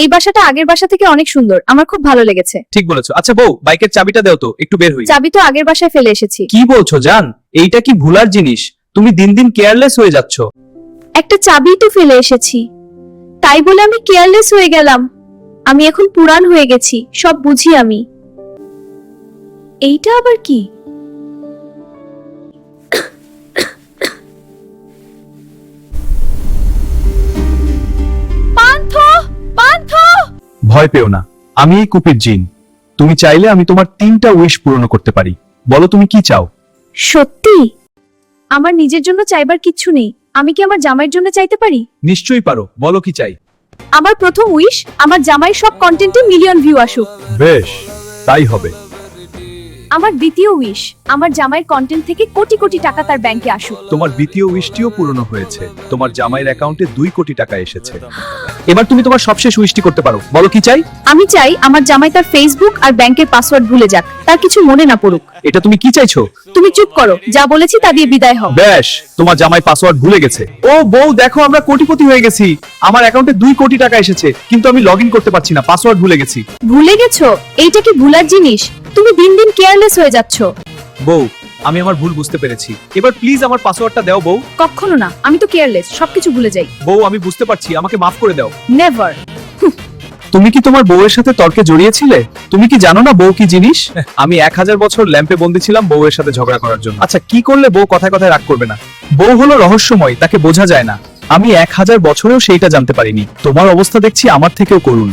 এই বাসাটা আগের বাসা থেকে অনেক সুন্দর, আমার খুব ভালো লেগেছে। ঠিক বলেছো। আচ্ছা বউ, বাইকের চাবিটা দাও তো, একটু বের হই। চাবি তো আগের বাসায় ফেলে এসেছি। কি বলছো জান? এইটা কি ভুলার জিনিস? তুমি দিন দিন কেয়ারলেস হয়ে যাচ্ছ। একটা চাবি তো ফেলে এসেছি, তাই বলে আমি কেয়ারলেস হয়ে গেলাম? আমি এখন পুরান হয়ে গেছি, সব বুঝি আমি। এইটা আবার কি? পান্থ, পান্থ! ভয় পেও না, আমি এই কুপির জিন। তুমি চাইলে আমি তোমার 3টা উইশ পূরণ করতে পারি। বলো তুমি কি চাও? সত্যি? আমার নিজের জন্য চাইবার কিচ্ছু নেই, আমি কি আমার জামাইয়ের জন্য চাইতে পারি? নিশ্চয়ই পারো, বলো কি চাই। আমার প্রথম উইশ, আমার জামাই সব কন্টেন্টে মিলিয়ন ভিউ আসুক। বেশ, তাই হবে। আমার দ্বিতীয় উইশ, আমার জামাইয়ের কন্টেন্ট থেকে কোটি কোটি টাকা তার ব্যাংকে আসুক। তোমার দ্বিতীয় উইশটিও পূরণ হয়েছে, তোমার জামাইয়ের অ্যাকাউন্টে 2 কোটি টাকা এসেছে। এবার তুমি তোমার সবশেষ উইশটি করতে পারো, বলো কি চাই। আমি চাই আমার জামাই তার ফেসবুক আর ব্যাংকের পাসওয়ার্ড ভুলে যাক, তার কিছু মনে না পড়ুক। এটা তুমি কি চাইছো? তুমি চুপ করো, যা বলেছি তা দিয়ে বিদায় হও। বেশ, তোমার জামাই পাসওয়ার্ড ভুলে গেছে। ও বউ, দেখো আমরা কোটিপতি হয়ে গেছি। আমার অ্যাকাউন্টে 2 কোটি টাকা এসেছে, কিন্তু আমি লগইন করতে পারছি না, পাসওয়ার্ড ভুলে গেছি। ভুলে গেছো? এইটা কি ভুলার জিনিস? তুমি দিন দিন কেয়ারলেস হয়ে যাচ্ছ। বউ, আমি আমার ভুল বুঝতে পেরেছি, এবার প্লিজ আমার পাসওয়ার্ডটা দাও বউ। কখনো না, আমি তো কেয়ারলেস, সবকিছু ভুলে যাই। বউ, আমি বুঝতে পারছি, আমাকে মাফ করে দাও। নেভার। তুমি কি তোমার বউয়ের সাথে তর্কে জড়িয়েছিলে? তুমি কি জানো না বউ কি জিনিস? আমি 1000 বছর ল্যাম্পে বন্দি ছিলাম বউয়ের সাথে ঝগড়া করার জন্য। আচ্ছা, কি করলে বউ কথায় কথায় রাগ করবে না? বউ হলো রহস্যময়, তাকে বোঝা যায় না। আমি 1000 বছরেও সেইটা জানতে পারিনি। তোমার অবস্থা দেখছি আমার থেকেও করুণ।